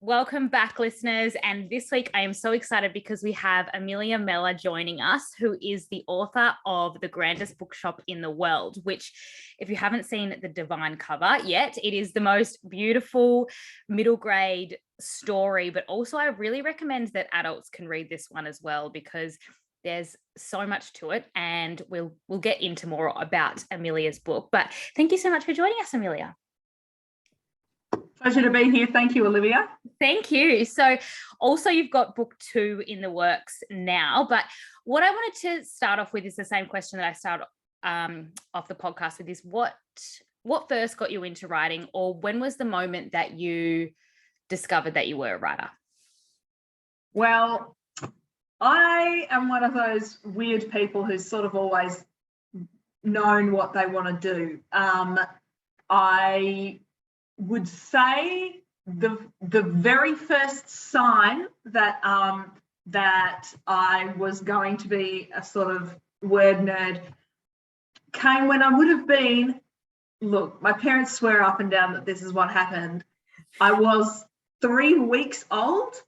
Welcome back, listeners. And this week I am so excited because we have Amelia Mellor joining us, who is the author of The Grandest Bookshop in the World, which, if you haven't seen the divine cover yet, it is the most beautiful middle grade story. But also I really recommend that adults can read this one as well, because there's so much to it, and we'll get into more about Amelia's book. But thank you so much for joining us, Amelia. Pleasure to be here. Thank you, Olivia. Thank you. So also you've got book 2 in the works now, but what I wanted to start off with is the same question that I start off the podcast with, is what first got you into writing, or when was the moment that you discovered that you were a writer? Well, I am one of those weird people who's sort of always known what they want to do. I would say the very first sign that that I was going to be a sort of word nerd came when I would have been, look, my parents swear up and down that this is what happened. I was 3 weeks old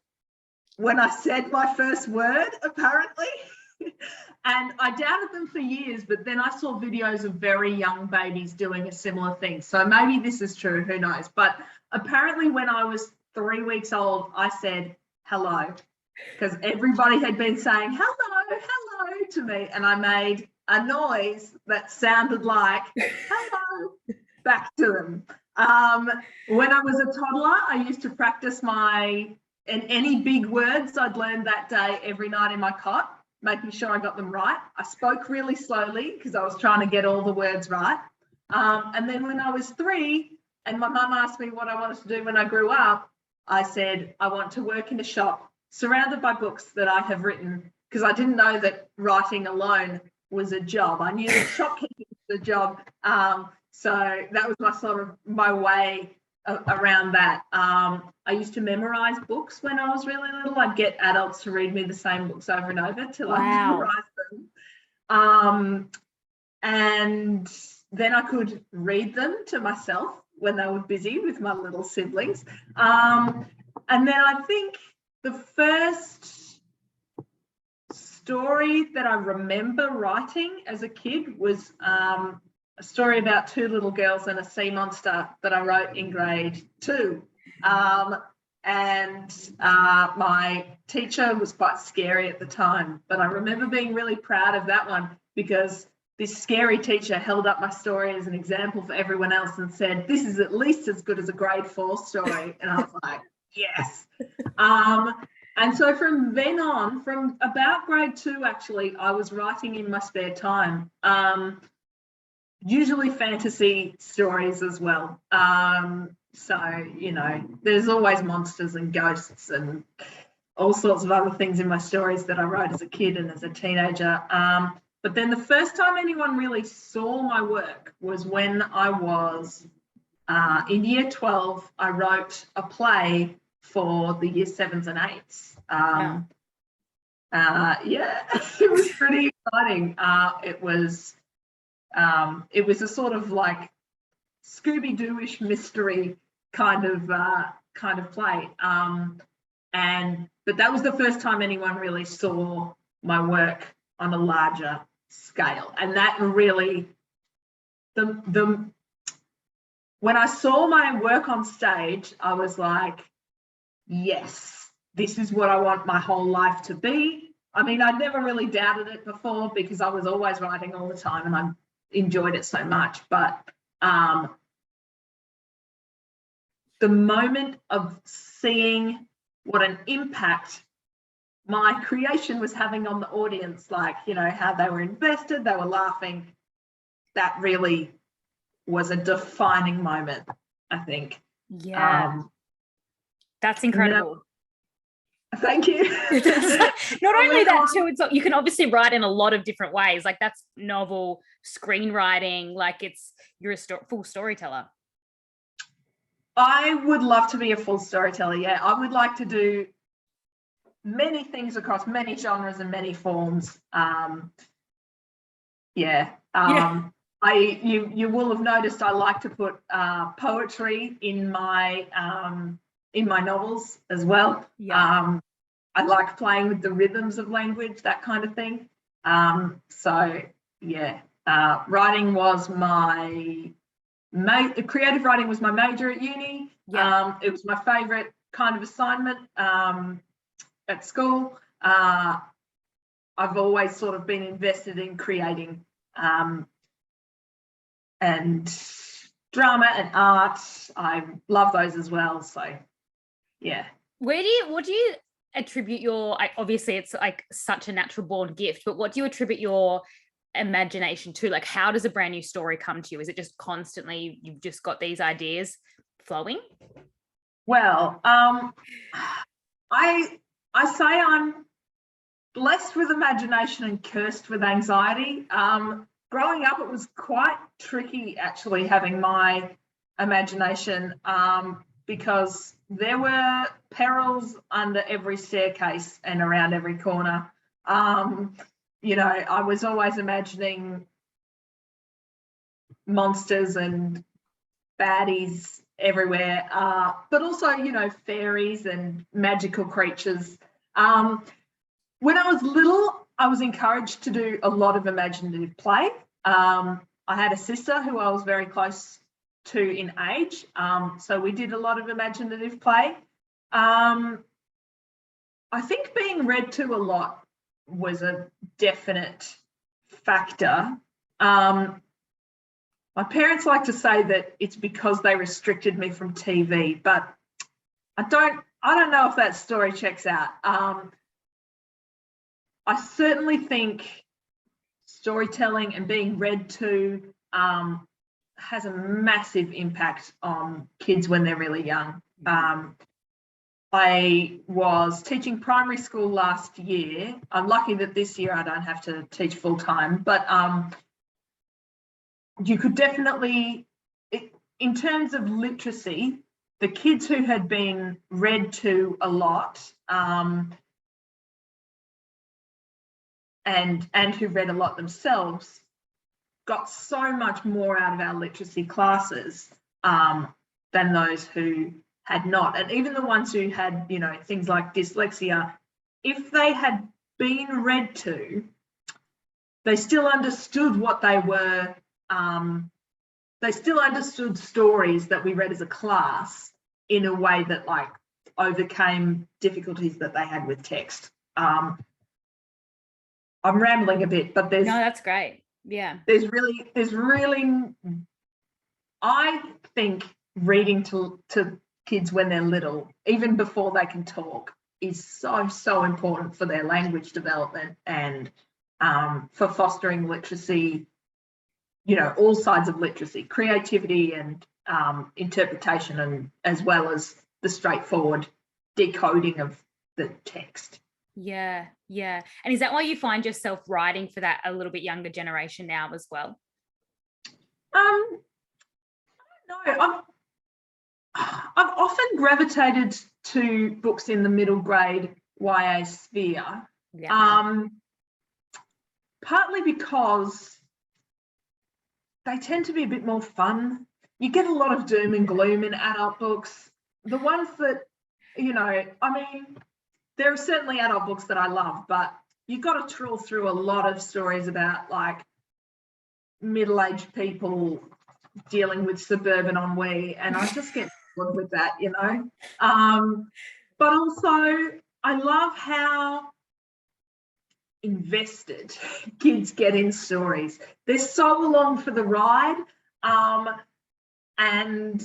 when I said my first word, apparently. And I doubted them for years, but then I saw videos of very young babies doing a similar thing. So maybe this is true, who knows? But apparently when I was 3 weeks old, I said hello, because everybody had been saying hello, hello to me. And I made a noise that sounded like hello back to them. When I was a toddler, I used to practice and any big words I'd learned that day every night in my cot, making sure I got them right. I spoke really slowly because I was trying to get all the words right. And then when I was 3 and my mum asked me what I wanted to do when I grew up, I said, I want to work in a shop surrounded by books that I have written, because I didn't know that writing alone was a job. I knew that shopkeeping was a job. So that was my way around that. I used to memorize books when I was really little. I'd get adults to read me the same books over and over till I memorized them. And then I could read them to myself when they were busy with my little siblings. And then I think the first story that I remember writing as a kid was a story about 2 little girls and a sea monster that I wrote in grade 2. My teacher was quite scary at the time, but I remember being really proud of that one, because this scary teacher held up my story as an example for everyone else and said, this is at least as good as a grade 4 story. And I was like, yes. And so from then on, from about grade 2, actually, I was writing in my spare time. Usually fantasy stories as well. So, you know, there's always monsters and ghosts and all sorts of other things in my stories that I wrote as a kid and as a teenager. But then the first time anyone really saw my work was when I was in year 12. I wrote a play for the year 7s and 8s. Yeah, it was pretty exciting. It was a sort of like Scooby-Doo-ish mystery kind of play. But that was the first time anyone really saw my work on a larger scale. And that really, when I saw my work on stage, I was like, yes, this is what I want my whole life to be. I mean, I'd never really doubted it before because I was always writing all the time and I enjoyed it so much. But the moment of seeing what an impact my creation was having on the audience, like, you know, how they were invested, they were laughing, that really was a defining moment, I think. Yeah. That's incredible. Thank you. Not only that too, it's, you can obviously write in a lot of different ways. Like that's novel screenwriting, like you're a full storyteller. I would love to be a full storyteller. Yeah, I would like to do many things across many genres and many forms. You will have noticed I like to put poetry in my in my novels as well. Yeah. I like playing with the rhythms of language, that kind of thing. So yeah, writing was my creative writing was my major at uni. Yeah. It was my favourite kind of assignment at school. I've always sort of been invested in creating and drama and art. I love those as well. So yeah. What do you attribute your, obviously it's like such a natural born gift, but what do you attribute your imagination to? Like, how does a brand new story come to you? Is it just constantly, you've just got these ideas flowing? Well, I say I'm blessed with imagination and cursed with anxiety. Growing up, it was quite tricky actually having my imagination because there were perils under every staircase and around every corner. I was always imagining monsters and baddies everywhere, but also, fairies and magical creatures. When I was little, I was encouraged to do a lot of imaginative play. I had a sister who I was very close to in age, so we did a lot of imaginative play. I think being read to a lot was a definite factor. My parents like to say that it's because they restricted me from TV, but I don't know if that story checks out. I certainly think storytelling and being read to has a massive impact on kids when they're really young. I was teaching primary school last year. I'm lucky that this year I don't have to teach full time, but you could definitely, in terms of literacy, the kids who had been read to a lot and who read a lot themselves got so much more out of our literacy classes than those who had not. And even the ones who had, things like dyslexia, if they had been read to, they still understood what they were. They still understood stories that we read as a class in a way that like overcame difficulties that they had with text. I'm rambling a bit, but there's no, that's great. Yeah. There's really, I think reading to kids when they're little, even before they can talk, is so important for their language development and for fostering literacy, all sides of literacy, creativity and interpretation, and as well as the straightforward decoding of the text. Yeah. And is that why you find yourself writing for that a little bit younger generation now as well? No, I've often gravitated to books in the middle grade YA sphere. Yeah. Partly because they tend to be a bit more fun. You get a lot of doom and gloom in adult books. The ones that, there are certainly adult books that I love, but you've got to trawl through a lot of stories about like middle-aged people dealing with suburban ennui, and I just get bored with that, But also, I love how invested kids get in stories. They're so along for the ride, and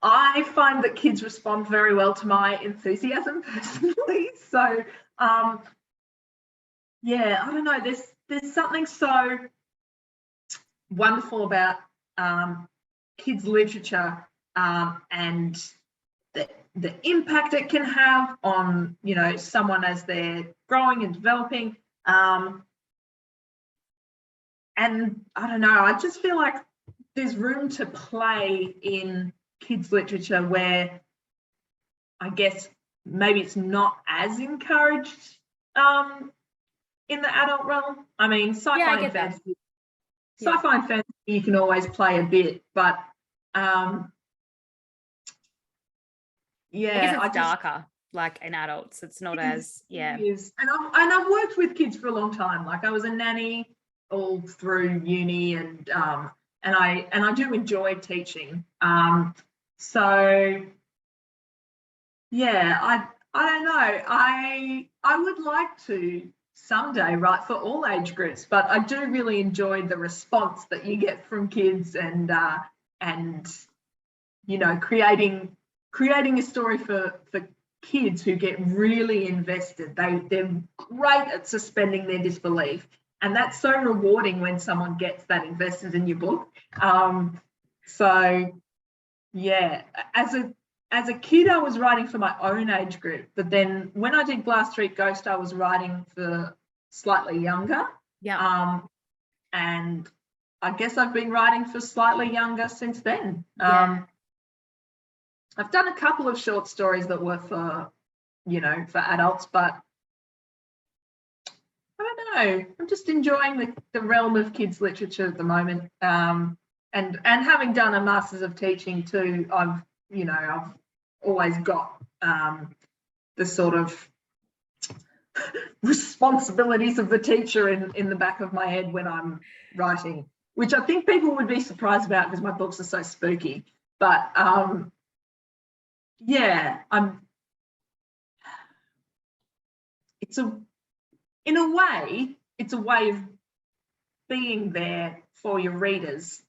I find that kids respond very well to my enthusiasm personally. So, yeah, I don't know. There's something so wonderful about kids' literature and the impact it can have on someone as they're growing and developing. And I don't know. I just feel like there's room to play in kids' literature where I guess maybe it's not as encouraged in the adult realm. I mean, sci-fi and fantasy. Sci-fi and fantasy, you can always play a bit, but Yeah, I guess it's darker, like in adults. It's not as, yeah. It is. And I've worked with kids for a long time. Like I was a nanny all through uni, and I do enjoy teaching. So yeah, I don't know. I would like to someday write for all age groups, but I do really enjoy the response that you get from kids, and you know, creating a story for kids who get really invested. They're great at suspending their disbelief, and that's so rewarding when someone gets that invested in your book. So yeah, as a kid, I was writing for my own age group, but then when I did Glass Street Ghost, I was writing for slightly younger. Yeah. And I guess I've been writing for slightly younger since then. Yeah. I've done a couple of short stories that were for, you know, for adults, but I don't know. I'm just enjoying the realm of kids literature at the moment. And having done a Masters of Teaching too, I've always got the sort of responsibilities of the teacher in the back of my head when I'm writing, which I think people would be surprised about because my books are so spooky. But yeah, in a way, it's a way of being there for your readers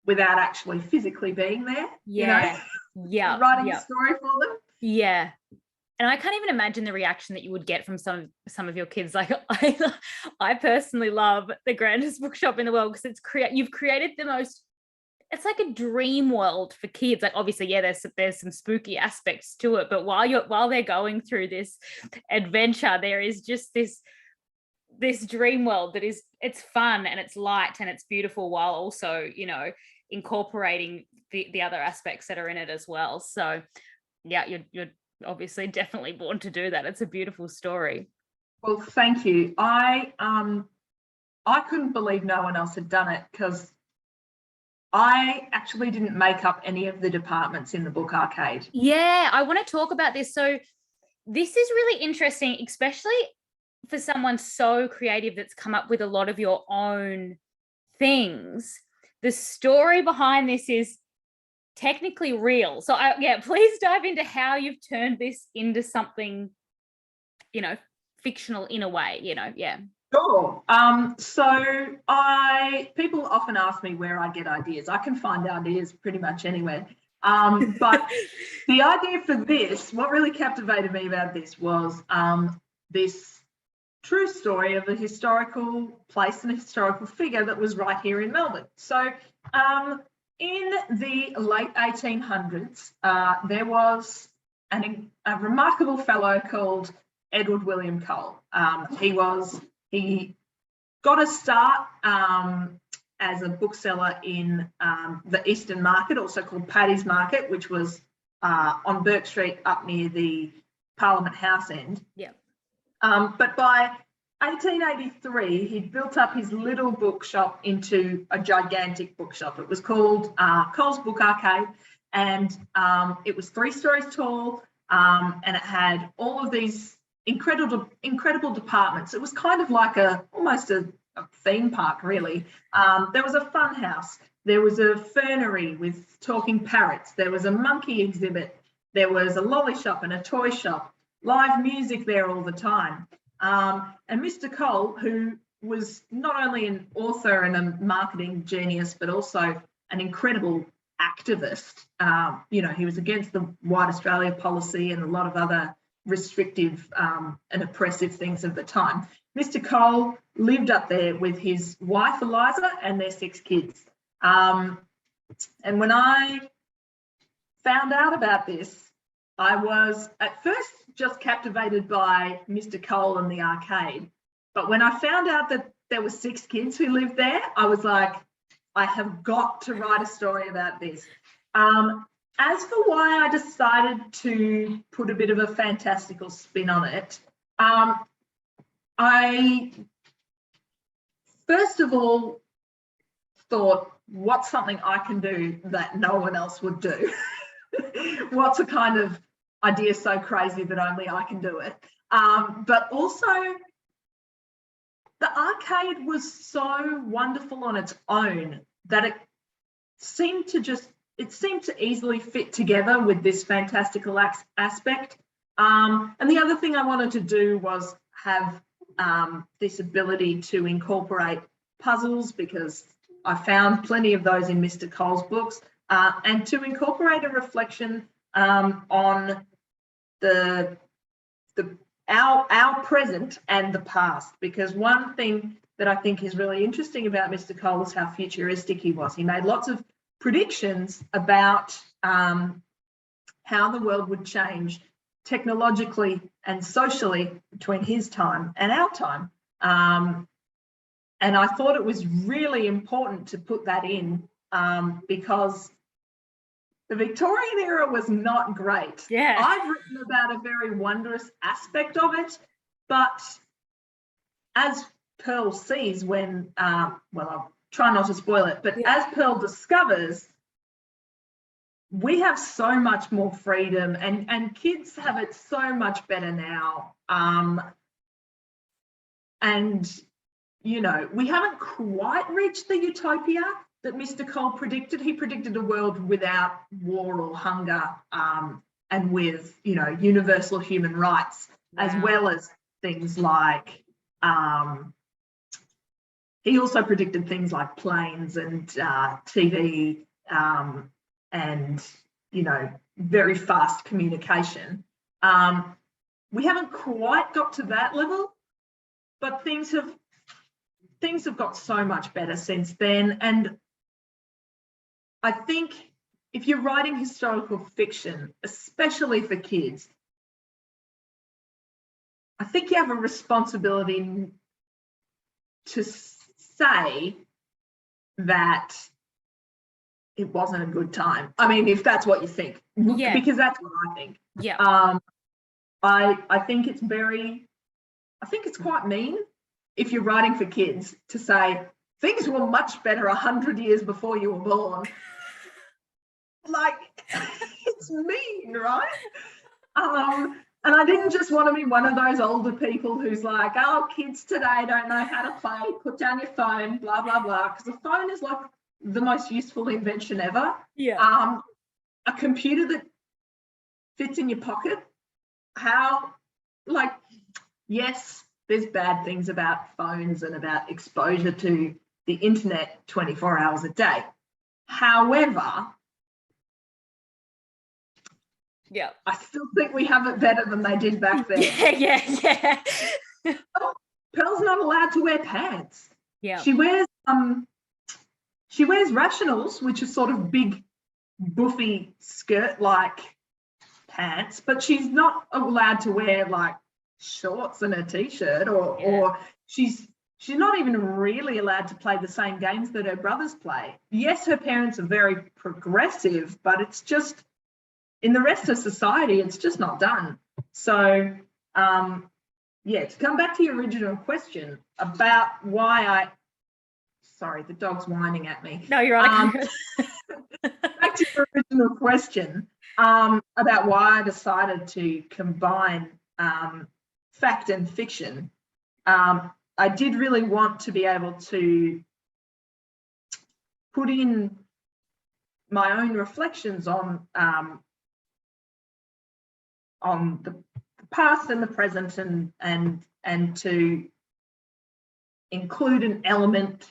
without actually physically being there. Yeah. You know? Yeah. Writing a story for them. Yeah. And I can't even imagine the reaction that you would get from some of your kids. Like I personally love the grandest bookshop in the world because you've created the most, it's like a dream world for kids. Like obviously, yeah, there's some spooky aspects to it, but while they're going through this adventure, there is just this dream world that is, it's fun and it's light and it's beautiful while also, you know, incorporating the other aspects that are in it as well. So yeah, you're obviously definitely born to do that. It's a beautiful story. Well, thank you. I couldn't believe no one else had done it because I actually didn't make up any of the departments in the book arcade. Yeah, I want to talk about this. So this is really interesting, especially for someone so creative that's come up with a lot of your own things. The story behind this is technically real. So please dive into how you've turned this into something, you know, fictional in a way, you know. Yeah. Sure. So people often ask me where I get ideas. I can find ideas pretty much anywhere. But the idea for this, what really captivated me about this was this true story of a historical place and a historical figure that was right here in Melbourne. So in the late 1800s, there was a remarkable fellow called Edward William Cole. He got a start as a bookseller in the Eastern Market, also called Paddy's Market, which was on Burke Street up near the Parliament House end. Yeah. But by 1883, he'd built up his little bookshop into a gigantic bookshop. It was called Cole's Book Arcade, and it was 3 stories tall, and it had all of these incredible departments. It was kind of like almost a theme park, really. There was a fun house. There was a fernery with talking parrots. There was a monkey exhibit. There was a lolly shop and a toy shop. Live music there all the time. And Mr. Cole, who was not only an author and a marketing genius, but also an incredible activist. He was against the White Australia policy and a lot of other restrictive and oppressive things of the time. Mr. Cole lived up there with his wife Eliza and their 6 kids. And when I found out about this, I was at first just captivated by Mr. Cole and the arcade. But when I found out that there were 6 kids who lived there, I was like, I have got to write a story about this. As for why I decided to put a bit of a fantastical spin on it, I first of all thought, what's something I can do that no one else would do? What's a kind of idea so crazy that only I can do it. But also, the arcade was so wonderful on its own that it seemed to easily fit together with this fantastical aspect. And the other thing I wanted to do was have this ability to incorporate puzzles, because I found plenty of those in Mr. Cole's books, and to incorporate a reflection on our present and the past. Because one thing that I think is really interesting about Mr. Cole is how futuristic he was. He made lots of predictions about how the world would change technologically and socially between his time and our time. And I thought it was really important to put that in because the Victorian era was not great. Yeah. I've written about a very wondrous aspect of it, but as Pearl sees when, well, I'll try not to spoil it, but as Pearl discovers, we have so much more freedom, and kids have it so much better now. And, you know, we haven't quite reached the utopia that Mr. Cole predicted. He predicted a world without war or hunger, and with, you know, universal human rights, as well as things like, he also predicted things like planes and TV, and, you know, very fast communication. We haven't quite got to that level, but things have got so much better since then. And I think if you're writing historical fiction, especially for kids, I think you have a responsibility to say that it wasn't a good time. I mean, if that's what you think, because that's what I think. Yeah. I think it's quite mean if you're writing for kids to say things were much better 100 years before you were born. Like, it's mean, right? And I didn't just want to be one of those older people who's like, oh, kids today don't know how to play, put down your phone, blah, blah, blah. Because the phone is like the most useful invention ever. Yeah. A computer that fits in your pocket. How, like, yes, there's bad things about phones and about exposure to the internet 24 hours a day. However, I still think we have it better than they did back then. Yeah. Pearl's not allowed to wear pants. Yeah. She wears rationals, which are sort of big, buffy skirt-like pants, but she's not allowed to wear like shorts and a t-shirt, or she's not even really allowed to play the same games that her brothers play. Yes, her parents are very progressive, but it's just, in the rest of society, it's just not done. So, to come back to your original question about why sorry, the dog's whining at me. No, you're right. Back to your original question about why I decided to combine fact and fiction. I did really want to be able to put in my own reflections on the past and the present, and to include an element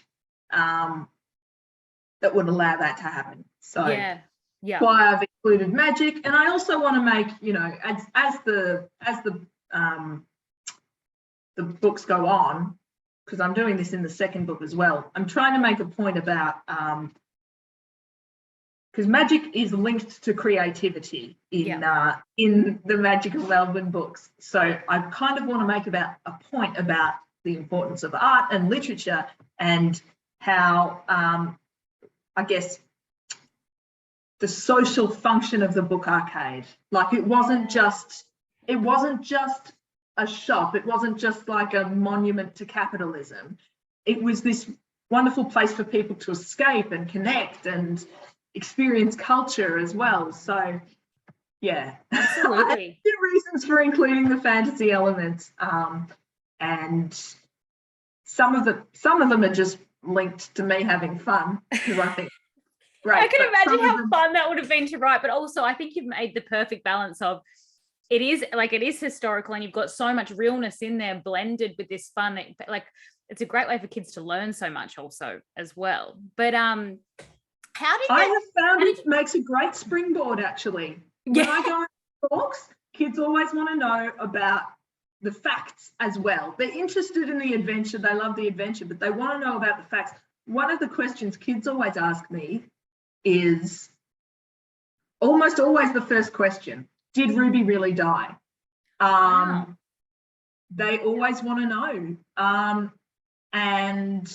that would allow that to happen. So why I've included magic. And I also want to make, you know, as the books go on, because I'm doing this in the second book as well, I'm trying to make a point about because magic is linked to creativity in the Magical Melbourne books. So I kind of want to make a point about the importance of art and literature, and how I guess the social function of the book arcade. Like, it wasn't just a shop. It wasn't just like a monument to capitalism. It was this wonderful place for people to escape and connect and experience culture as well. So Yeah. Absolutely. Good reasons for including the fantasy elements. And some of them are just linked to me having fun, because I think great. I can imagine how fun that would have been to write, but also I think you've made the perfect balance of it is historical and you've got so much realness in there blended with this fun. Like it's a great way for kids to learn so much also as well. But I have found it makes a great springboard actually. Yeah. When I go on talks, kids always want to know about the facts as well. They're interested in the adventure, they love the adventure, but they want to know about the facts. One of the questions kids always ask me is almost always the first question: did Ruby really die? Wow. They always want to know. And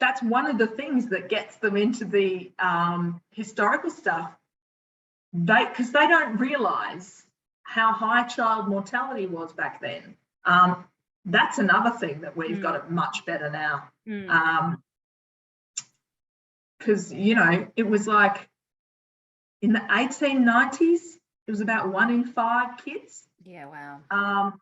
that's one of the things that gets them into the historical stuff. Because they don't realise how high child mortality was back then. That's another thing that we've got it much better now. Because, it was like in the 1890s, it was about 1 in 5 kids. Yeah, wow.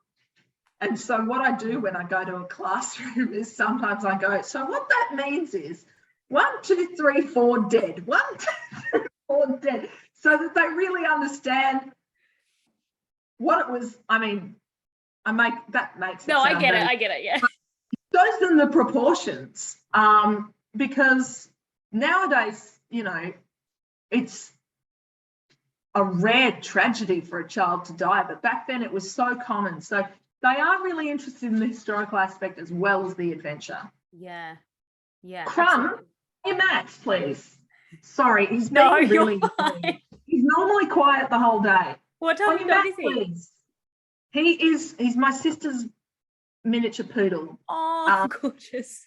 And so what I do when I go to a classroom is sometimes I go, so what that means is 1, 2, 3, 4 dead. 1, 2, 3, 4 dead. So that they really understand what it was. I mean, that makes it No, I get it, yeah. It shows them the proportions. Because nowadays, it's a rare tragedy for a child to die, but back then it was so common. So they are really interested in the historical aspect as well as the adventure. Yeah. Crumb, absolutely. your Max, please. Sorry, he's fine. He's normally quiet the whole day. What type of dog is he? Please. He's my sister's miniature poodle. Oh, gorgeous.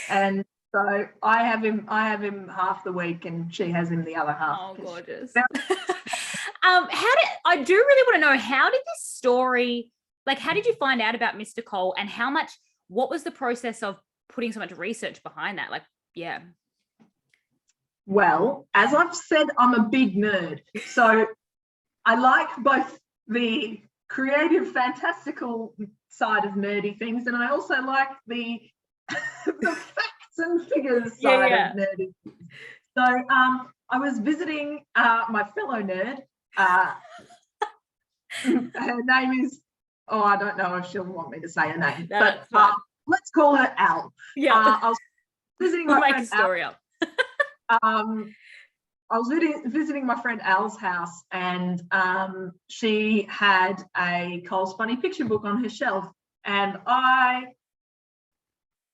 And so I have him half the week and she has him the other half. Oh, gorgeous. I do really want to know, how did this story, how did you find out about Mr. Cole, and what was the process of putting so much research behind that? Yeah. Well, as I've said, I'm a big nerd. So I like both the creative, fantastical side of nerdy things, and I also like the facts and figures side of nerdy things. So I was visiting my fellow nerd. Her name is, I don't know if she'll want me to say her name, but let's call her Al. Yeah. I was visiting my friend story Al. I was visiting my friend Al's house, and she had a Cole's Funny Picture book on her shelf, and I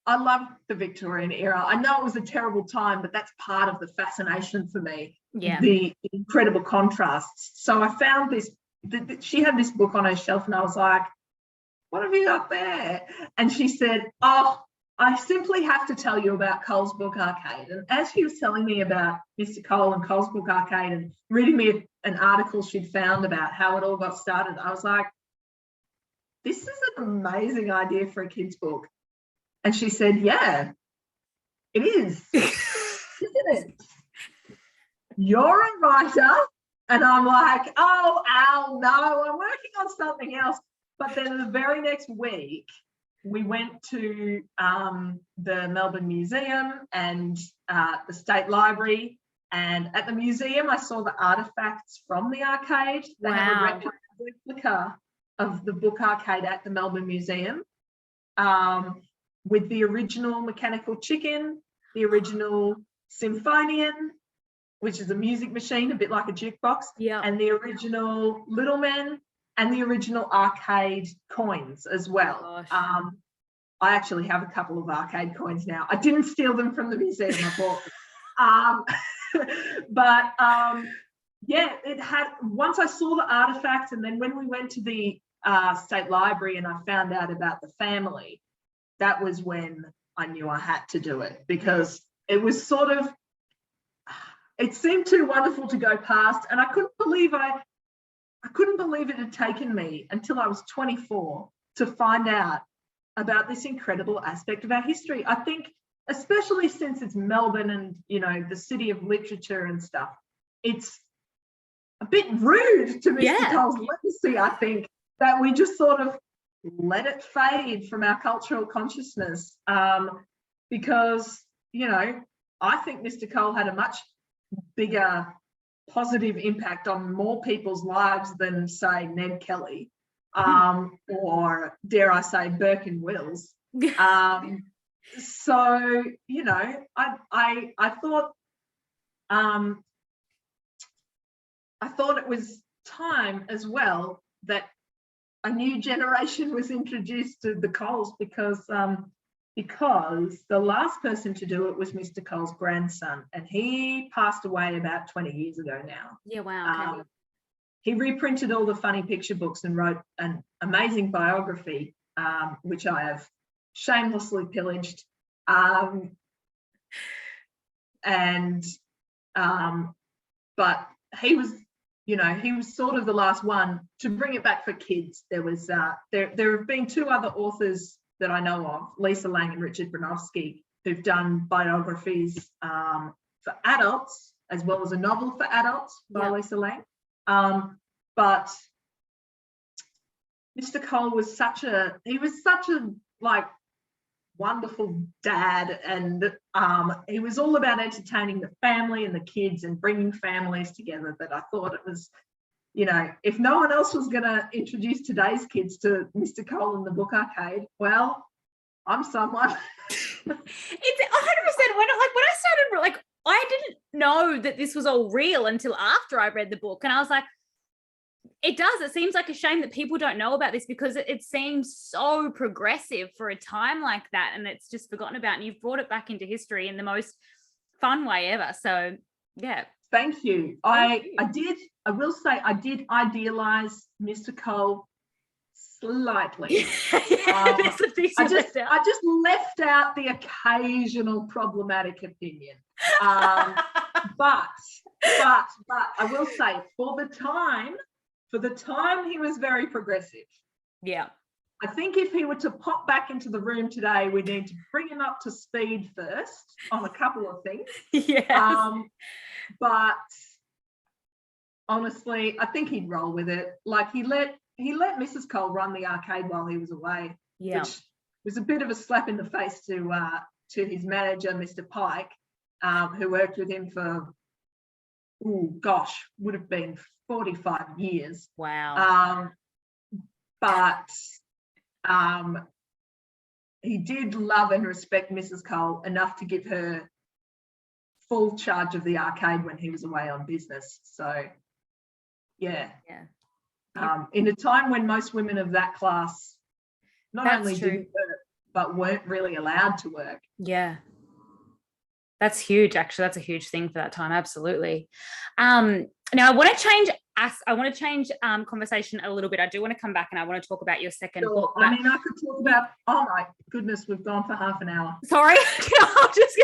love the Victorian era. I know it was a terrible time, but that's part of the fascination for me. Yeah. The incredible contrasts. So I found this. She had this book on her shelf, and I was like, "What have you got there?" And she said, "Oh, I simply have to tell you about Cole's Book Arcade." And as she was telling me about Mr. Cole and Cole's Book Arcade and reading me an article she'd found about how it all got started, I was like, "This is an amazing idea for a kid's book." And she said, "Yeah, it is, isn't it? You're a writer." And I'm like, "Oh, Al, no, I'm working on something else." But then the very next week, we went to the Melbourne Museum and the State Library. And at the museum, I saw the artefacts from the arcade. They have a replica of the book arcade at the Melbourne Museum, with the original mechanical chicken, the original symphonian, which is a music machine, a bit like a jukebox, and the original Little Men, and the original arcade coins as well. I actually have a couple of arcade coins now. I didn't steal them from the museum, I bought them. It had, once I saw the artifacts, and then when we went to the State Library and I found out about the family, that was when I knew I had to do it, because it was sort of, it seemed too wonderful to go past, and I couldn't believe it had taken me until I was 24 to find out about this incredible aspect of our history. I think, especially since it's Melbourne and, the city of literature and stuff, it's a bit rude to Mr. Yeah. Cole's legacy, I think, that we just sort of let it fade from our cultural consciousness, because, you know, I think Mr. Cole had a much bigger positive impact on more people's lives than, say, Ned Kelly, or, dare I say, Burke and Wills. So, you know, I thought it was time as well that a new generation was introduced to the Coles, because the last person to do it was Mr. Cole's grandson, and he passed away about 20 years ago now. Yeah, wow. Okay. He reprinted all the funny picture books and wrote an amazing biography, which I have shamelessly pillaged. But he was, you know, he was sort of the last one to bring it back for kids. There was there have been two other authors that I know of, Lisa Lang and Richard Bronowski, who've done biographies for adults, as well as a novel for adults by Lisa Lang. But Mr. Cole was such a like wonderful dad, and he was all about entertaining the family and the kids and bringing families together, that I thought it was, you know, if no one else was going to introduce today's kids to Mr. Cole and the Book Arcade, well, I'm someone. It's 100%. When I started, like, I didn't know that this was all real until after I read the book, and I was like, it seems like a shame that people don't know about this, because it seems so progressive for a time like that, and it's just forgotten about, and you've brought it back into history in the most fun way ever. So yeah, thank you. I will say I did idealize Mr. Cole slightly. I just left out the occasional problematic opinion, but I will say, for the time he was very progressive. Yeah. I think if he were to pop back into the room today, we need to bring him up to speed first on a couple of things. Yes. But honestly, I think he'd roll with it. Like, he let Mrs. Cole run the arcade while he was away, which was a bit of a slap in the face to his manager, Mr. Pike, who worked with him for, would have been 45 years. Wow. But he did love and respect Mrs. Cole enough to give her full charge of the arcade when he was away on business. So, yeah. In a time when most women of that class not only didn't work, but weren't really allowed to work. Yeah. That's huge, actually. That's a huge thing for that time. Absolutely. Now I want to change conversation a little bit. I do want to come back and I want to talk about your second book. I mean, I could talk about, oh my goodness, we've gone for half an hour. Sorry. I just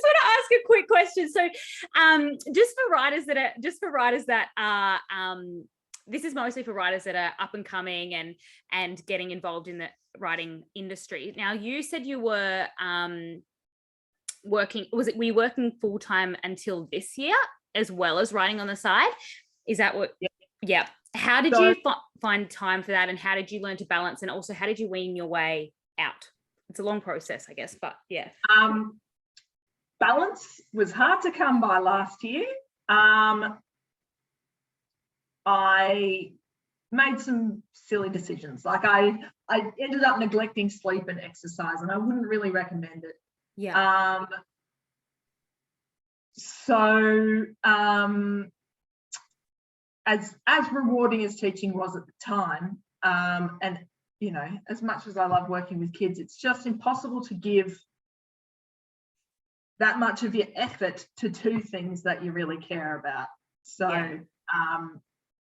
want to ask a quick question. So just for writers that are this is mostly for writers that are up and coming and getting involved in the writing industry. Now, you said you were were you working full-time until this year, as well as writing on the side? Is that what? Yeah. How did you find time for that, and how did you learn to balance, and also how did you wean your way out? It's a long process, I guess, but yeah. Balance was hard to come by last year. I made some silly decisions. Like, I ended up neglecting sleep and exercise, and I wouldn't really recommend it. Yeah. So as rewarding as teaching was at the time, and, you know, as much as I love working with kids, it's just impossible to give that much of your effort to two things that you really care about. So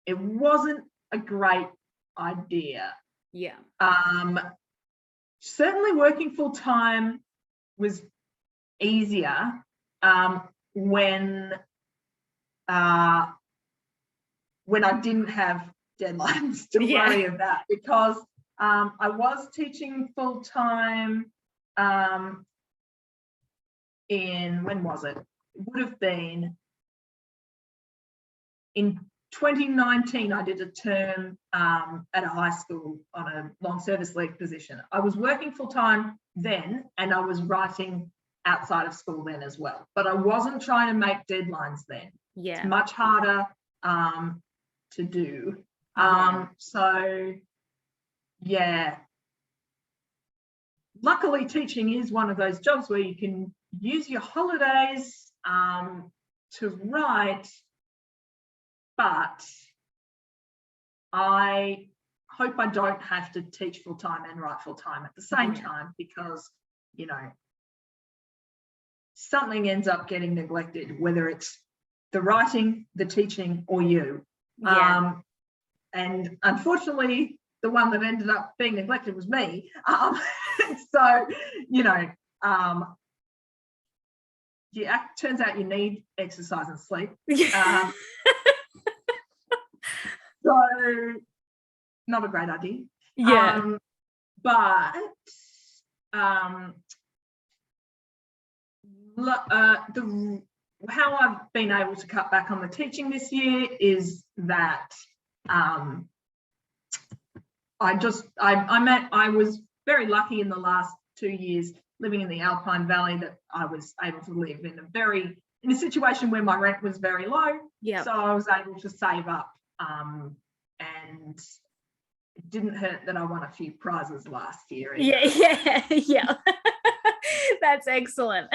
it wasn't a great idea. Yeah. Certainly working full time was easier when I didn't have deadlines to worry about, because I was teaching full time in, when was it? It would have been in 2019, I did a term at a high school on a long service leave position. I was working full time then, and I was writing outside of school then as well. But I wasn't trying to make deadlines then. Yeah. It's much harder to do. So, yeah. Luckily, teaching is one of those jobs where you can use your holidays to write, but I hope I don't have to teach full-time and write full-time at the same time, because, you know, something ends up getting neglected, whether it's the writing, the teaching, or you. And unfortunately, the one that ended up being neglected was me. So, you know, turns out you need exercise and sleep. So not a great idea. But how I've been able to cut back on the teaching this year is that I was very lucky in the last 2 years living in the Alpine Valley that I was able to live in a situation where my rent was very low. So I was able to save up, and it didn't hurt that I won a few prizes last year either. Yeah. That's excellent.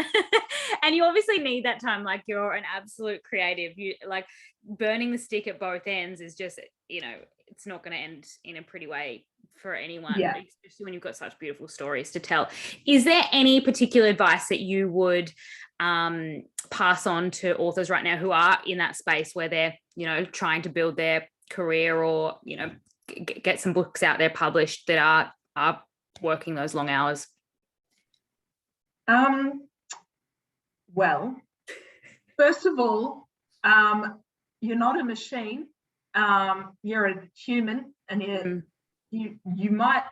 And you obviously need that time. Like, you're an absolute creative. You like burning the stick at both ends is just, you know, it's not going to end in a pretty way for anyone, especially when you've got such beautiful stories to tell. Is there any particular advice that you would pass on to authors right now who are in that space where they're, you know, trying to build their career, or, you know, get some books out there published that are working those long hours? Well, first of all, you're not a machine. You're a human, and you might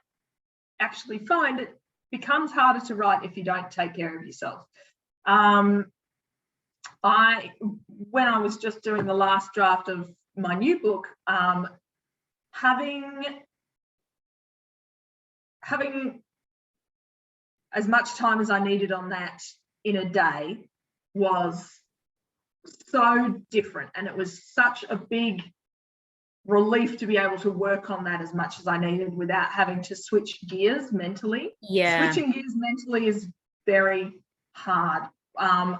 actually find it becomes harder to write if you don't take care of yourself. When I was just doing the last draft of my new book, having as much time as I needed on that in a day was so different, and it was such a big relief to be able to work on that as much as I needed without having to switch gears mentally. Switching gears mentally is very hard. I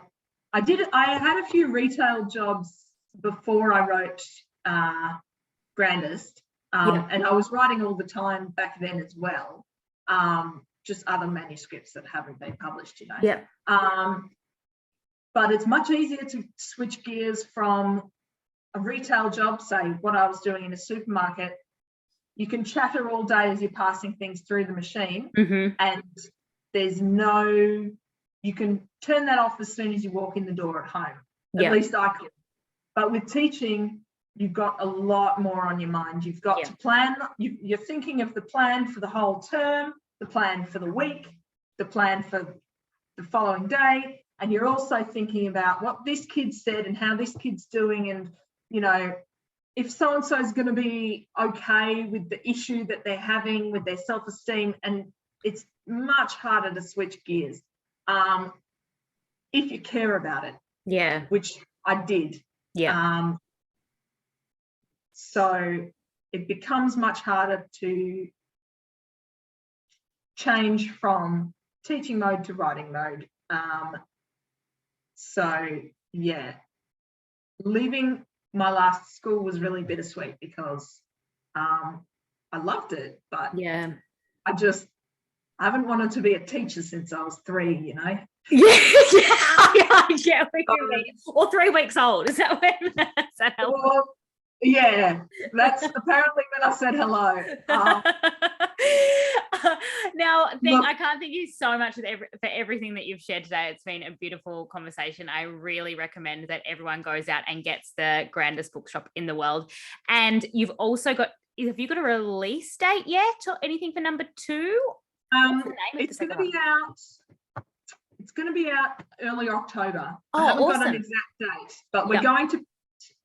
had a few retail jobs before I wrote Grandest, and I was writing all the time back then as well, just other manuscripts that haven't been published, you know. But it's much easier to switch gears from a retail job, say what I was doing in a supermarket. You can chatter all day as you're passing things through the machine, and you can turn that off as soon as you walk in the door at home. At least I could. But with teaching, you've got a lot more on your mind. You've got to plan. You're thinking of the plan for the whole term, the plan for the week, the plan for the following day, and you're also thinking about what this kid said and how this kid's doing, and, you know, if so-and-so is going to be okay with the issue that they're having with their self-esteem. And it's much harder to switch gears if you care about it, which I did. So it becomes much harder to change from teaching mode to writing mode. So yeah, leaving my last school was really bittersweet because I loved it, but I haven't wanted to be a teacher since I was 3, you know. Or 3 weeks old. Is that when? Is that helpful? Well, yeah, that's apparently when I said hello. Now, I can't thank you so much for everything that you've shared today. It's been a beautiful conversation. I really recommend that everyone goes out and gets the grandest bookshop in the world. And you've also got, have you got a release date yet or anything for number 2? It's going to be out. It's going to be out early October. Oh, I haven't awesome. got an exact date, but we're going to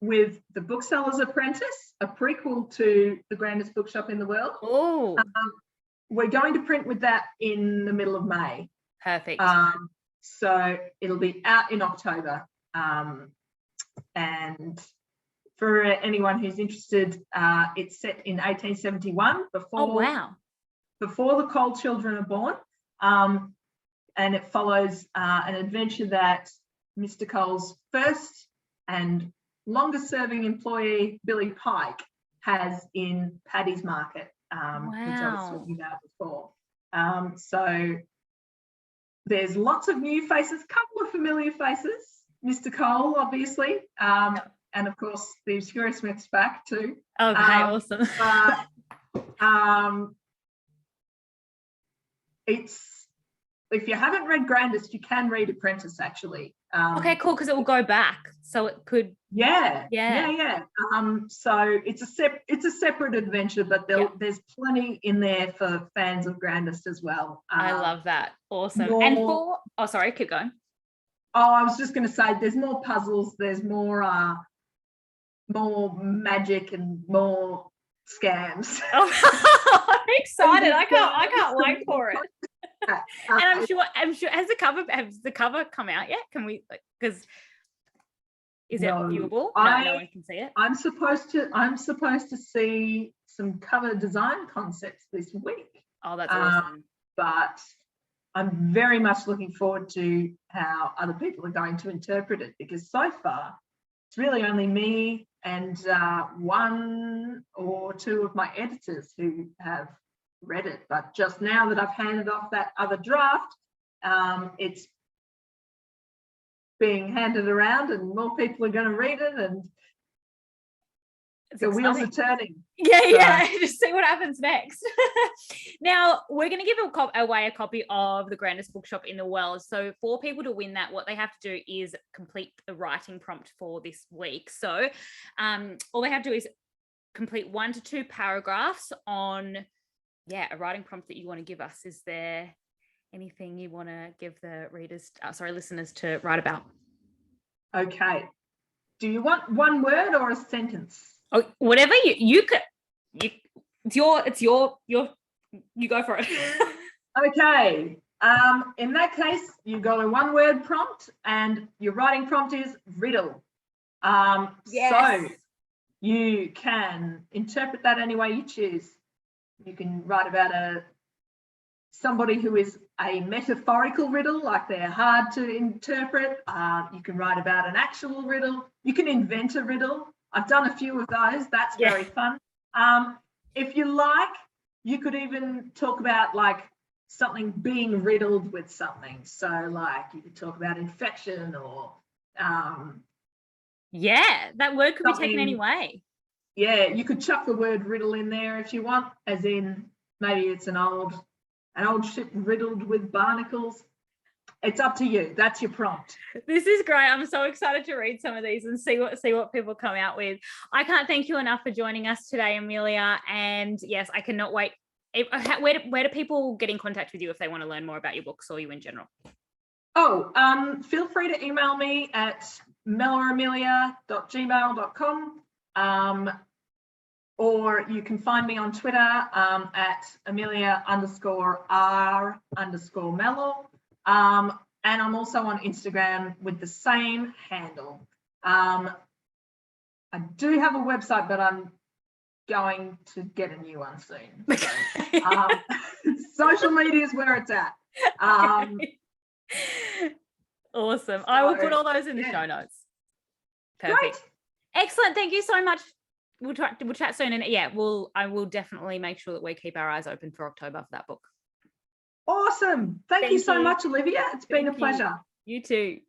with The Bookseller's Apprentice, a prequel to The Grandest Bookshop in the World. Oh, we're going to print with that in the middle of May. perfect. So it'll be out in October. And for anyone who's interested, it's set in 1871 before the Cole children are born. And it follows an adventure that Mr. Cole's first and longest serving employee, Billy Pike, has in Paddy's Market, which I was talking about before. So there's lots of new faces, couple of familiar faces. Mr. Cole, obviously, and of course the Obscura Smith's back too. Okay, awesome. But it's, if you haven't read Grandest, you can read Apprentice actually. Okay, cool, because it will go back, so it could. Yeah. So it's a separate adventure, but there's plenty in there for fans of Grandest as well. I love that. Awesome. Sorry, keep going. Oh, I was just going to say, there's more puzzles, there's more magic and more scams. Oh, I'm excited. I can't wait for it. And I'm sure has the cover come out yet? Can we, because is it viewable? No one can see it. I'm supposed to see some cover design concepts this week. Oh, that's awesome. But I'm very much looking forward to how other people are going to interpret it, because so far it's really only me and one or two of my editors who have read it. But just now that I've handed off that other draft, it's being handed around and more people are going to read it, and the wheels are turning. Yeah. Just see what happens next. Now, we're going to give away a copy of The Grandest Bookshop in the World. So for people to win that, what they have to do is complete the writing prompt for this week. So all they have to do is complete 1 to 2 paragraphs on a writing prompt that you want to give us. Is there anything you want to give the listeners to write about? Okay. Do you want one word or a sentence? Oh, whatever you could. It's your you go for it. Okay. In that case, you've got a 1-word prompt, and your writing prompt is riddle. So you can interpret that any way you choose. You can write about somebody who is a metaphorical riddle, like they're hard to interpret. You can write about an actual riddle. You can invent a riddle. I've done a few of those. That's very fun. If you like, you could even talk about like something being riddled with something. So like you could talk about infection or that word could be taken any way. Yeah, you could chuck the word riddle in there if you want, as in maybe it's an old ship riddled with barnacles. It's up to you. That's your prompt. This is great. I'm so excited to read some of these and see what people come out with. I can't thank you enough for joining us today, Amelia. And yes, I cannot wait. Where do people get in contact with you if they want to learn more about your books or you in general? Feel free to email me at mellораmelia@gmail.com. Or you can find me on Twitter at Amelia_R_Mellor. And I'm also on Instagram with the same handle. I do have a website, but I'm going to get a new one soon. So, social media is where it's at. Awesome. So, I will put all those in the show notes. Perfect. Great. Excellent. Thank you so much. We'll chat soon, and I will definitely make sure that we keep our eyes open for October for that book. Awesome. Thank you so much, Olivia. It's been a pleasure. You too.